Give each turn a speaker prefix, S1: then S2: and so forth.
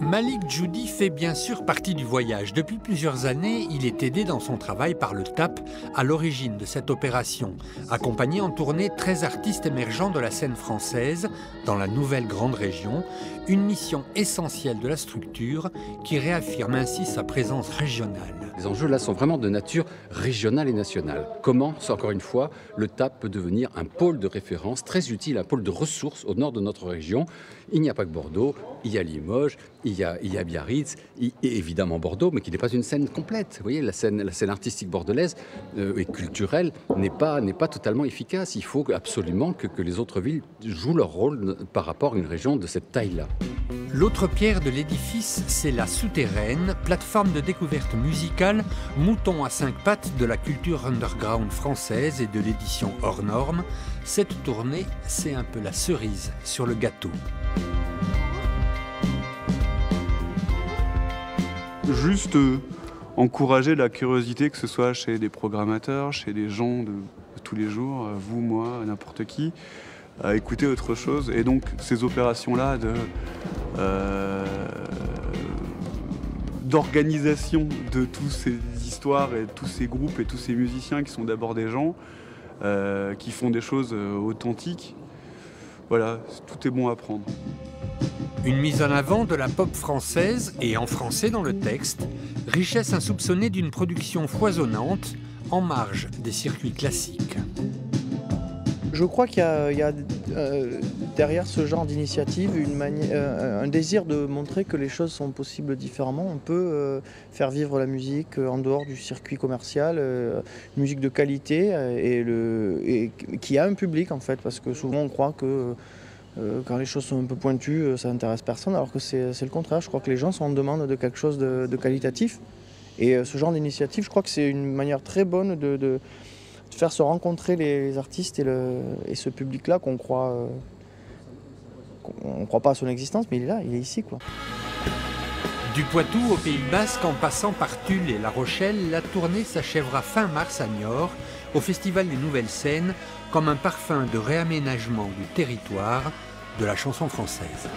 S1: Malik Djoudi fait bien sûr partie du voyage. Depuis plusieurs années, il est aidé dans son travail par le TAP, à l'origine de cette opération, accompagné en tournée 13 artistes émergents de la scène française dans la nouvelle grande région, une mission essentielle de la structure qui réaffirme ainsi sa présence régionale.
S2: Les enjeux là sont vraiment de nature régionale et nationale. Comment, encore une fois, le TAP peut devenir un pôle de référence très utile, un pôle de ressources au nord de notre région. Il n'y a pas que Bordeaux, il y a Limoges, il y a Biarritz, et évidemment Bordeaux, mais qui n'est pas une scène complète. Vous voyez, la scène artistique bordelaise et culturelle n'est pas totalement efficace. Il faut absolument que les autres villes jouent leur rôle par rapport à une région de cette taille-là.
S1: L'autre pierre de l'édifice, c'est la Souterraine, plateforme de découverte musicale, mouton à 5 pattes de la culture underground française et de l'édition hors norme. Cette tournée, c'est un peu la cerise sur le gâteau.
S3: Juste encourager la curiosité, que ce soit chez des programmateurs, chez des gens de tous les jours, vous, moi, n'importe qui, à écouter autre chose. Et donc ces opérations-là d'organisation de toutes ces histoires et tous ces groupes et tous ces musiciens qui sont d'abord des gens qui font des choses authentiques, voilà, tout est bon à prendre.
S1: Une mise en avant de la pop française et en français dans le texte, richesse insoupçonnée d'une production foisonnante en marge des circuits classiques.
S4: Je crois qu'il y a derrière ce genre d'initiative un désir de montrer que les choses sont possibles différemment. On peut faire vivre la musique en dehors du circuit commercial, une musique de qualité et qui a un public en fait, parce que souvent on croit que quand les choses sont un peu pointues, ça n'intéresse personne, alors que c'est le contraire. Je crois que les gens sont en demande de quelque chose de qualitatif. Et ce genre d'initiative, je crois que c'est une manière très bonne de faire se rencontrer les artistes et ce public-là qu'on croit pas à son existence, mais il est là, il est ici, quoi.
S1: Du Poitou au Pays Basque, en passant par Tulle et La Rochelle, la tournée s'achèvera fin mars à Niort, au Festival des Nouvelles Scènes, comme un parfum de réaménagement du territoire de la chanson française.